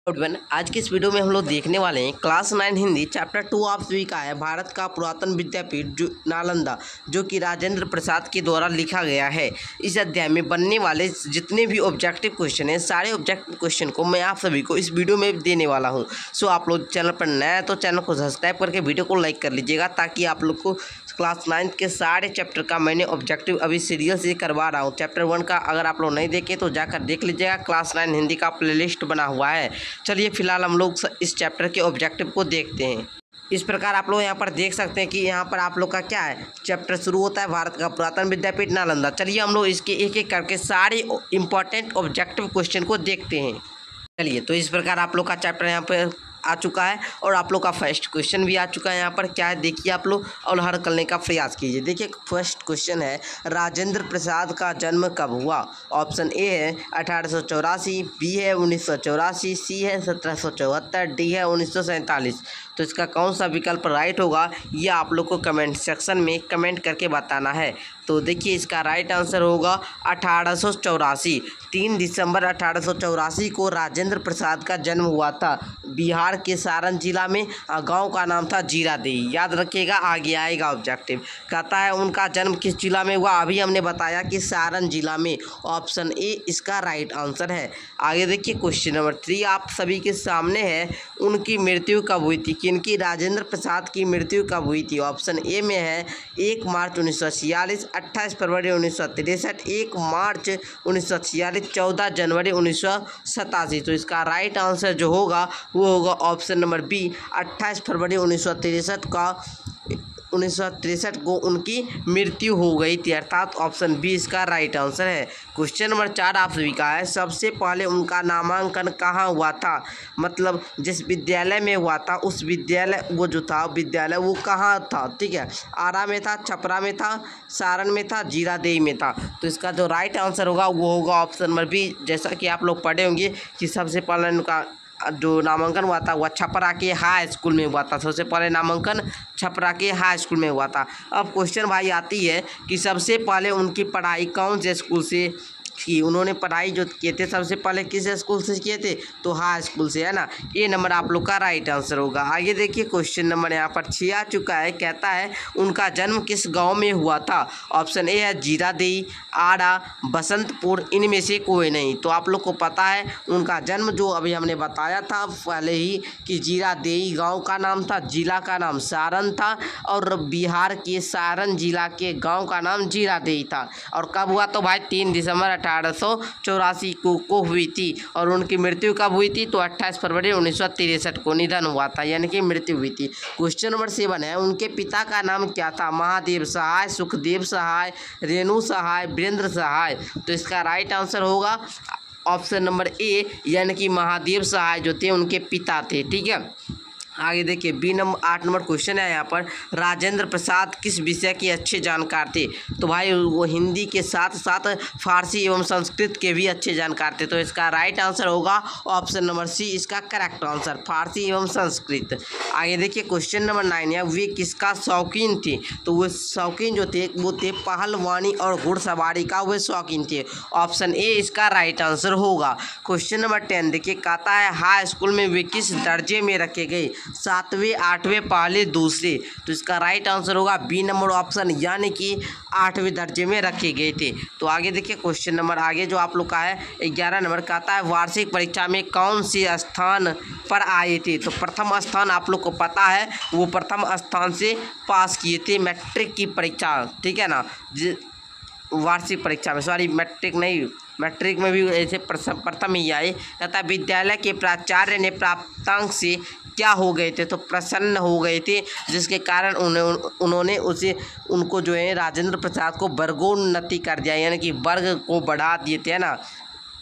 Everyone, आज की इस वीडियो में हम लोग देखने वाले हैं क्लास 9 हिंदी चैप्टर 2 ऑफ वी का है भारत का पुरातन विद्यापीठ जो नालंदा, जो कि राजेंद्र प्रसाद के द्वारा लिखा गया है। इस अध्याय में बनने वाले जितने भी ऑब्जेक्टिव क्वेश्चन हैं, सारे ऑब्जेक्टिव क्वेश्चन को मैं आप सभी को इस वीडियो में देने वाला हूं। सो आप लोग चैनल पर नया है तो चैनल को सब्सक्राइब करके वीडियो को लाइक कर लीजिएगा, ताकि आप लोग को क्लास 9 के सारे चैप्टर का मैंने ऑब्जेक्टिव अभी सीरियल से करवा रहा हूँ। चैप्टर 1 का अगर आप लोग नहीं देखें तो जाकर देख लीजिएगा, क्लास 9 हिंदी का प्लेलिस्ट बना हुआ है। चलिए फिलहाल हम लोग इस चैप्टर के ऑब्जेक्टिव को देखते हैं। इस प्रकार आप लोग यहाँ पर देख सकते हैं कि यहाँ पर आप लोग का क्या है, चैप्टर शुरू होता है भारत का पुरातन विद्यापीठ नालंदा। चलिए हम लोग इसके एक एक करके सारे इंपॉर्टेंट ऑब्जेक्टिव क्वेश्चन को देखते हैं। चलिए, तो इस प्रकार आप लोग का चैप्टर यहाँ पर आ चुका है और आप लोग का फर्स्ट क्वेश्चन भी आ चुका है। यहाँ पर क्या है देखिए आप लोग, और हल करने का प्रयास कीजिए। देखिए फर्स्ट क्वेश्चन है, राजेंद्र प्रसाद का जन्म कब हुआ? ऑप्शन ए है 1884, बी है 1984, सी है 1774, डी है 1947। तो इसका कौन सा विकल्प राइट होगा, ये आप लोग को कमेंट सेक्शन में कमेंट करके बताना है। तो देखिए इसका राइट आंसर होगा 1884। 3 दिसंबर 1884 को राजेंद्र प्रसाद का जन्म हुआ था बिहार के सारण जिला में। गांव का नाम था जीरादेई। याद रखिएगा, आगे आएगा ऑब्जेक्टिव। कहता है उनका जन्म किस जिला में हुआ? अभी हमने बताया कि सारण जिला में। ऑप्शन ए इसका राइट आंसर है। आगे देखिए क्वेश्चन नंबर 3 आप सभी के सामने है। उनकी मृत्यु कब हुई थी? किनकी? राजेंद्र प्रसाद की मृत्यु कब हुई थी? ऑप्शन ए में है 1 मार्च 1946, 28 फरवरी 1963, 1 मार्च 1946, 14 जनवरी 1987। तो इसका राइट आंसर जो होगा वो होगा ऑप्शन नंबर बी, 28 फरवरी 1963 को उनकी मृत्यु हो गई थी, अर्थात ऑप्शन बी इसका राइट आंसर है। क्वेश्चन नंबर 4 आप सभी का है, सबसे पहले उनका नामांकन कहाँ हुआ था? मतलब जिस विद्यालय में हुआ था उस विद्यालय वो जो था विद्यालय वो कहाँ था? ठीक है, आरा में था, छपरा में था, सारण में था, जीरादेई में था। तो इसका जो राइट आंसर होगा वो होगा ऑप्शन नंबर बी। जैसा कि आप लोग पढ़े होंगे कि सबसे पहले उनका जो नामांकन हुआ था वह छपरा के हाई स्कूल में हुआ था। सबसे पहले नामांकन छपरा के हाई स्कूल में हुआ था। अब क्वेश्चन भाई आती है कि सबसे पहले उनकी पढ़ाई कौन से स्कूल से की? उन्होंने पढ़ाई जो किए थे सबसे पहले किस स्कूल से किए थे? तो हाई स्कूल से, है ना। ये नंबर आप लोग का राइट आंसर होगा। आगे देखिए क्वेश्चन नंबर यहाँ पर 6 आ चुका है। कहता है उनका जन्म किस गांव में हुआ था? ऑप्शन ए है जीरादेई, आड़ा, बसंतपुर, इनमें से कोई नहीं। तो आप लोग को पता है उनका जन्म जो अभी हमने बताया था पहले ही कि जीरादेई गाँव का नाम था, जिला का नाम सारण था, और बिहार के सारण जिला के गाँव का नाम जीरादेई था। और कब हुआ? तो भाई 3 दिसंबर 1884 को हुई थी। और उनकी मृत्यु कब हुई थी? तो 28 फरवरी 1963 को निधन हुआ था, यानी कि मृत्यु हुई थी। क्वेश्चन नंबर 7 है, उनके पिता का नाम क्या था? महादेव सहाय, सुखदेव सहाय, रेणु सहाय, वीरेंद्र सहाय। तो इसका राइट आंसर होगा ऑप्शन नंबर ए, यानी कि महादेव सहाय जो थे उनके पिता थे। ठीक है, आगे देखिए 8 नंबर क्वेश्चन है यहाँ पर, राजेंद्र प्रसाद किस विषय के अच्छे जानकार थे? तो भाई वो हिंदी के साथ साथ फारसी एवं संस्कृत के भी अच्छे जानकार थे। तो इसका राइट आंसर होगा ऑप्शन नंबर सी, इसका करेक्ट आंसर, फारसी एवं संस्कृत। आगे देखिए क्वेश्चन नंबर 9 है, वे किसका शौकीन थे? तो वो शौकीन जो थे वो थे पहलवानी और घुड़सवारी का वे शौकीन थे। ऑप्शन ए इसका राइट आंसर होगा। क्वेश्चन नंबर 10 देखिए, कहता है हाई स्कूल में वे किस दर्जे में रखे गए? 7वें, 8वें, पहले, दूसरे। तो इसका राइट आंसर होगा बी नंबर ऑप्शन, यानी कि 8वें दर्जे में रखे गए थे। तो आगे देखिए क्वेश्चन नंबर आगे जो आप लोग का है 11 नंबर, कहता है वार्षिक परीक्षा में कौन से स्थान पर आए थे? तो प्रथम स्थान आप लोग को पता है, वो प्रथम स्थान से पास किए थे मैट्रिक की परीक्षा। ठीक है ना, वार्षिक परीक्षा में, सॉरी मैट्रिक नहीं, मैट्रिक में भी ऐसे प्रथम ही आए। तथा विद्यालय के प्राचार्य ने प्राप्तांक से क्या हो गए थे? तो प्रसन्न हो गए थे, जिसके कारण उन्होंने उनको जो है राजेंद्र प्रसाद को वर्गोन्नति कर दिया, यानी कि वर्ग को बढ़ा दिए थे, है ना,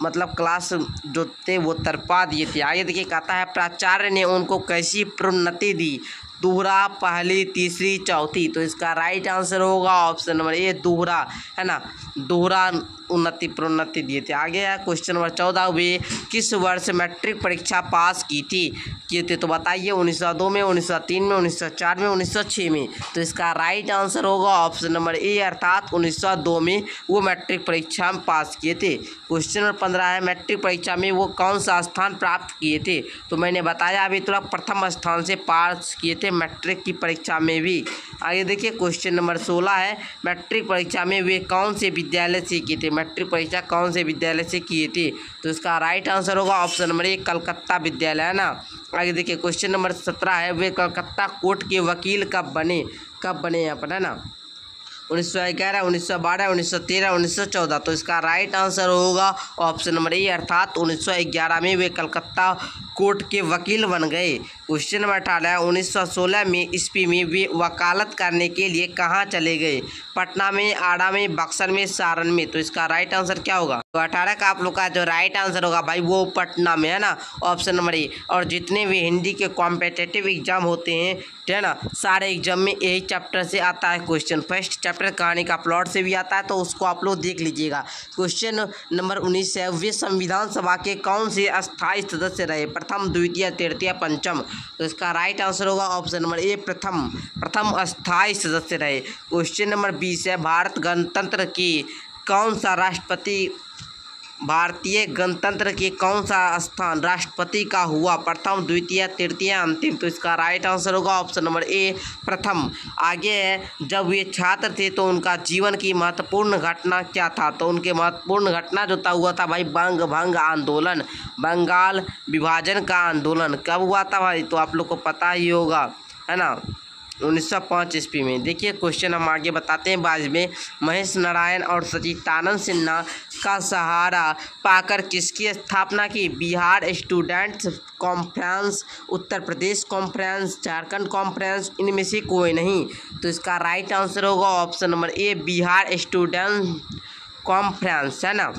मतलब क्लास जो थे वो तरपा दिए थे। आगे देखिए कहता है प्राचार्य ने उनको कैसी प्रोन्नति दी? दोहरा, पहली, तीसरी, चौथी। तो इसका राइट आंसर होगा ऑप्शन नंबर ए, दोहरा, है ना, दोहरा उन्नति प्रोन्नति दिए थे। आगे है क्वेश्चन नंबर 14, वे किस वर्ष मैट्रिक परीक्षा पास किए थे? तो बताइए 1902 में, 1903 में, 1904 में, 1906 में। तो इसका राइट आंसर होगा ऑप्शन नंबर ए अर्थात 1902 में वो मैट्रिक परीक्षा में पास किए थे। क्वेश्चन नंबर 15 है, मैट्रिक परीक्षा में वो कौन सा स्थान प्राप्त किए थे? तो मैंने बताया अभी थोड़ा प्रथम स्थान से पास किए थे मैट्रिक की परीक्षा में भी। आगे देखिए क्वेश्चन नंबर 16 है, मैट्रिक परीक्षा में वे कौन से विद्यालय से किए थे? मैट्रिक परीक्षा कौन से विद्यालय से किए थे? तो इसका राइट आंसर होगा ऑप्शन नंबर ए कलकत्ता विद्यालय, है ना। आगे देखिए क्वेश्चन नंबर 17 है, वे कलकत्ता कोर्ट के वकील कब बने यहाँ पर, है ना। 1911, 1912, 1913, 1914। तो इसका राइट आंसर होगा ऑप्शन नंबर ए अर्थात 1911 में वे कलकत्ता कोर्ट के वकील बन गए। क्वेश्चन नंबर 18 है, 1916 में ईस्वी में वे वकालत करने के लिए कहाँ चले गए? पटना में, आड़ा में, बक्सर में, सारण में। तो इसका राइट आंसर क्या होगा? तो 18 का आप लोग का जो राइट आंसर होगा भाई वो पटना में, है ना, ऑप्शन नंबर ए। और जितने भी हिंदी के कॉम्पिटिटिव एग्जाम होते हैं, है ना, सारे एग्जाम में यही चैप्टर से आता है क्वेश्चन। फर्स्ट चैप्टर कहानी का प्लॉट से भी आता है, तो उसको आप लोग देख लीजिएगा। क्वेश्चन नंबर 19 है, वे संविधान सभा के कौन से अस्थायी सदस्य रहे? प्रथम, द्वितीय, तृतीय, पंचम। तो इसका राइट आंसर होगा ऑप्शन नंबर ए प्रथम अस्थायी सदस्य रहे। क्वेश्चन नंबर 20 है, भारतीय गणतंत्र के कौन सा स्थान राष्ट्रपति का हुआ? प्रथम, द्वितीय, तृतीय, अंतिम। तो इसका राइट आंसर होगा ऑप्शन नंबर ए प्रथम। आगे है, जब वे छात्र थे तो उनका जीवन की महत्वपूर्ण घटना क्या था? तो उनके महत्वपूर्ण घटना जो था हुआ था भाई बंग भंग आंदोलन, बंगाल विभाजन का आंदोलन। कब हुआ था भाई? तो आप लोग को पता ही होगा, है ना, 1905 ईस्वी में। देखिए क्वेश्चन हम आगे बताते हैं। बाद में महेश नारायण और सचिदानंद सिन्हा का सहारा पाकर किसकी स्थापना की? Bihar students conference, Uttar Pradesh conference, Jharkhand conference, इनमें से कोई नहीं। तो इसका राइट आंसर होगा option number A Bihar student conference, है ना।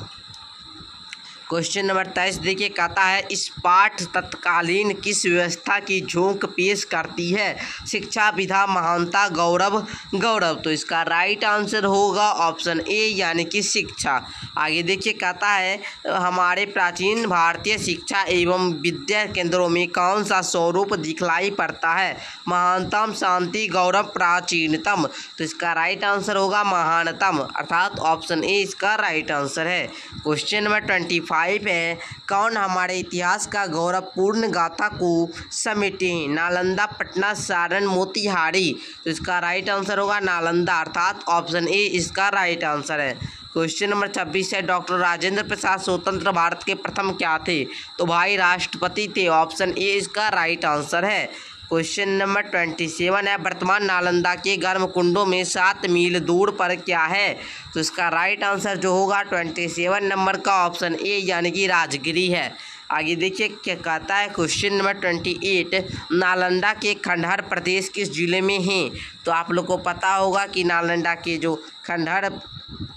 क्वेश्चन नंबर 23 देखिए, कहता है इस पाठ तत्कालीन किस व्यवस्था की झोंक पेश करती है? शिक्षा, विधा, महानता, गौरव। तो इसका राइट आंसर होगा ऑप्शन ए यानी कि शिक्षा। आगे देखिए कहता है हमारे प्राचीन भारतीय शिक्षा एवं विद्या केंद्रों में कौन सा स्वरूप दिखलाई पड़ता है? महानतम, शांति, गौरव, प्राचीनतम। तो इसका राइट आंसर होगा महानतम अर्थात ऑप्शन ए इसका राइट आंसर है। क्वेश्चन नंबर 25 है, कौन हमारे इतिहास का गौरवपूर्ण गाथा को समेटे? नालंदा, पटना, सारण, मोतिहारी। तो इसका राइट आंसर होगा नालंदा अर्थात ऑप्शन ए इसका राइट आंसर है। क्वेश्चन नंबर 26 है, डॉक्टर राजेंद्र प्रसाद स्वतंत्र भारत के प्रथम क्या थे? तो भाई राष्ट्रपति थे, ऑप्शन ए इसका राइट आंसर है। क्वेश्चन नंबर 27 है, वर्तमान नालंदा के गर्म कुंडों में 7 मील दूर पर क्या है? तो इसका राइट आंसर जो होगा 27 नंबर का ऑप्शन ए यानी कि राजगिरी है। आगे देखिए क्या कहता है। क्वेश्चन नंबर 28, नालंदा के खंडहर प्रदेश किस जिले में है? तो आप लोग को पता होगा कि नालंदा के जो खंडहर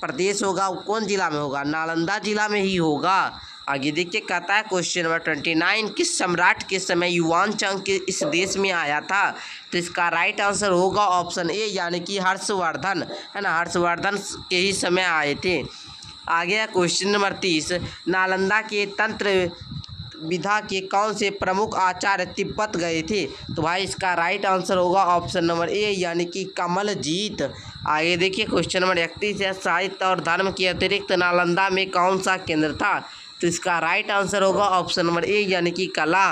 प्रदेश होगा वो कौन जिला में होगा? नालंदा जिला में ही होगा। आगे देखिए कहता है क्वेश्चन नंबर 29, किस सम्राट के समय युवान संघ के इस देश में आया था? तो इसका राइट आंसर होगा ऑप्शन ए यानी कि हर्षवर्धन, है ना, हर्षवर्धन के ही समय आए थे। आगे क्वेश्चन नंबर 30, नालंदा के तंत्र विधा के कौन से प्रमुख आचार्य तिब्बत गए थे? तो भाई इसका राइट आंसर होगा ऑप्शन नंबर ए यानी कि कमलजीत। आगे देखिए क्वेश्चन नंबर 31 है, साहित्य और धर्म के अतिरिक्त नालंदा में कौन सा केंद्र था? तो इसका राइट आंसर होगा ऑप्शन नंबर ए यानी कि कला।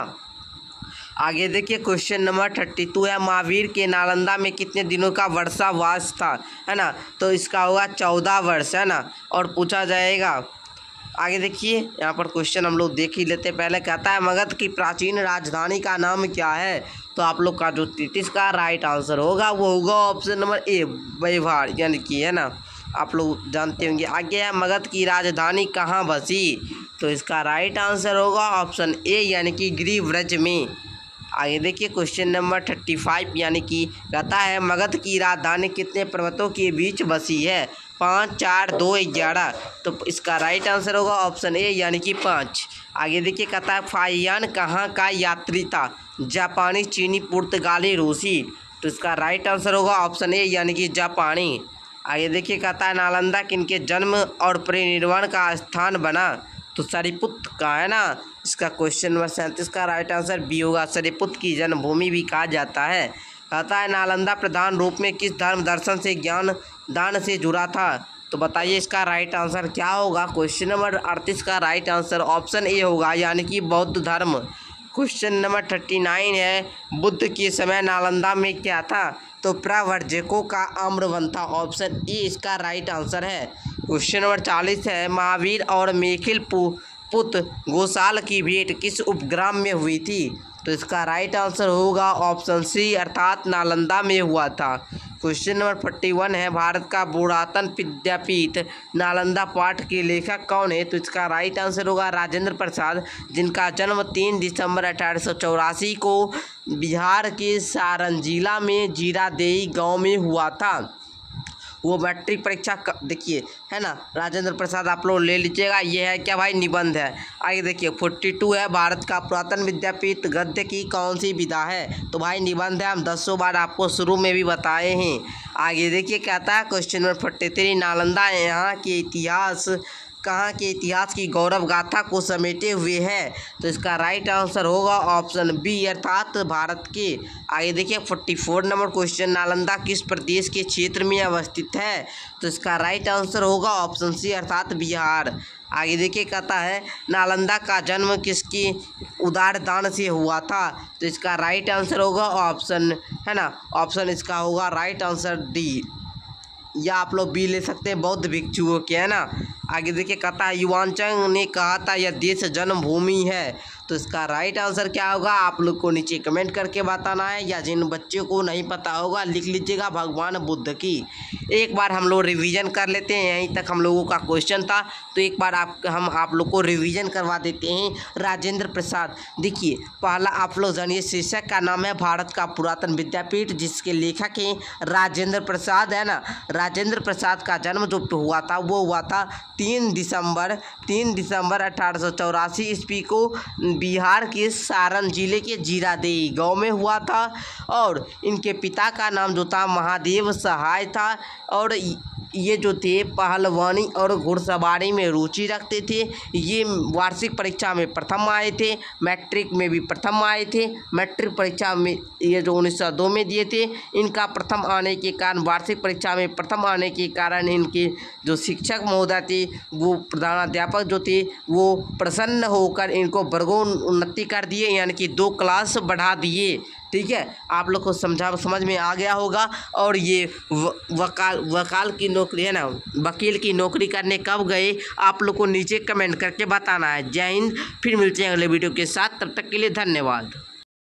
आगे देखिए क्वेश्चन नंबर 32 है, महावीर के नालंदा में कितने दिनों का वर्षावास था? है ना, तो इसका होगा 14 वर्ष, है ना, और पूछा जाएगा। आगे देखिए यहाँ पर क्वेश्चन हम लोग देख ही लेते। पहले कहता है मगध की प्राचीन राजधानी का नाम क्या है? तो आप लोग का जो 33 का राइट आंसर होगा वो होगा ऑप्शन नंबर ए व्यवहार यानी कि, है ना, आप लोग जानते होंगे। आगे है मगध की राजधानी कहाँ बसी? तो इसका राइट आंसर होगा ऑप्शन ए यानी कि गिरिव्रज में। आगे देखिए क्वेश्चन नंबर 35 यानी कि कहता है मगध की राजधानी कितने पर्वतों के बीच बसी है? 5, 4, 2, 11। तो इसका राइट आंसर होगा ऑप्शन ए यानी कि 5। आगे देखिए कहता है फाहियान कहाँ का यात्री था? जापानी, चीनी, पुर्तगाली, रूसी। तो इसका राइट आंसर होगा ऑप्शन ए यानी कि जापानी। आगे देखिए कहता है नालंदा किनके जन्म और परिनिर्वाण का स्थान बना, तो सरिपुत्र का है ना। इसका क्वेश्चन नंबर 37 का राइट आंसर बी होगा, सरिपुत्र की जन्मभूमि भी कहा जाता है। कहता है नालंदा प्रधान रूप में किस धर्म दर्शन से ज्ञान दान से जुड़ा था, तो बताइए इसका राइट आंसर क्या होगा। क्वेश्चन नंबर 38 का राइट आंसर ऑप्शन ए होगा, यानी कि बौद्ध धर्म। क्वेश्चन नंबर 39 है बुद्ध के समय नालंदा में क्या था, तो प्रव्रजकों का आम्रवन था, ऑप्शन ए इसका राइट आंसर है। क्वेश्चन नंबर 40 है महावीर और मेखिल पुत्र गोसाल की भेंट किस उपग्राम में हुई थी, तो इसका राइट आंसर होगा ऑप्शन सी अर्थात नालंदा में हुआ था। क्वेश्चन नंबर 41 है भारत का पुरातन विद्यापीठ नालंदा पाठ के लेखक कौन है, तो इसका राइट आंसर होगा राजेंद्र प्रसाद, जिनका जन्म 3 दिसंबर 1884 को बिहार के सारण जिला में जीरादेई गांव में हुआ था। वो मैट्रिक परीक्षा देखिए है ना, राजेंद्र प्रसाद आप लोग ले लीजिएगा। ये है क्या भाई, निबंध है। आगे देखिए 42 है भारत का पुरातन विद्यापीठ गद्य की कौन सी विधा है, तो भाई निबंध है, हम 100 बार आपको शुरू में भी बताए हैं। आगे देखिए कहता है क्वेश्चन नंबर 43 नालंदा यहाँ के इतिहास कहाँ के इतिहास की गौरव गाथा को समेटे हुए है, तो इसका राइट आंसर होगा ऑप्शन बी अर्थात भारत के। आगे देखिए 44 नंबर क्वेश्चन नालंदा किस प्रदेश के क्षेत्र में अवस्थित है, तो इसका राइट आंसर होगा ऑप्शन सी अर्थात बिहार। आगे देखिए कहता है नालंदा का जन्म किसकी उदार दान से हुआ था, तो इसका राइट आंसर होगा ऑप्शन है ना, ऑप्शन इसका होगा राइट आंसर डी, या आप लोग बी ले सकते हैं बौद्ध भिक्षुओं के, है ना। आगे देखिए कहता है युवांचंग ने कहा था यह देश जन्मभूमि है, तो इसका राइट आंसर क्या होगा आप लोग को नीचे कमेंट करके बताना है, या जिन बच्चों को नहीं पता होगा लिख लीजिएगा भगवान बुद्ध की। एक बार हम लोग रिवीजन कर लेते हैं, यहीं तक हम लोगों का क्वेश्चन था, तो एक बार हम आप लोग को रिवीजन करवा देते हैं। राजेंद्र प्रसाद, देखिए पहला आप लोग जानिए शीर्षक का नाम है भारत का पुरातन विद्यापीठ, जिसके लेखक हैं राजेंद्र प्रसाद, है ना। राजेंद्र प्रसाद का जन्म जो हुआ था वो हुआ था 3 दिसंबर 1884 ईस्वी को बिहार के सारण जिले के जीरादेई गांव में हुआ था, और इनके पिता का नाम जो था महादेव सहाय था, और ये जो थे पहलवानी और घुड़सवारी में रुचि रखते थे। ये वार्षिक परीक्षा में प्रथम आए थे, मैट्रिक में भी प्रथम आए थे। मैट्रिक परीक्षा में ये जो 1902 में दिए थे, इनका प्रथम आने के कारण वार्षिक परीक्षा में प्रथम आने के कारण इनके जो शिक्षक महोदय थे वो प्रधानाध्यापक जो थे वो प्रसन्न होकर इनको वर्गों उन्नति कर दिए, यानी कि 2 क्लास बढ़ा दिए। ठीक है, आप लोग को समझ में आ गया होगा। और ये वकाल की नौकरी है ना, वकील की नौकरी करने कब गए आप लोग को नीचे कमेंट करके बताना है। जय हिंद, फिर मिलते हैं अगले वीडियो के साथ, तब तक के लिए धन्यवाद।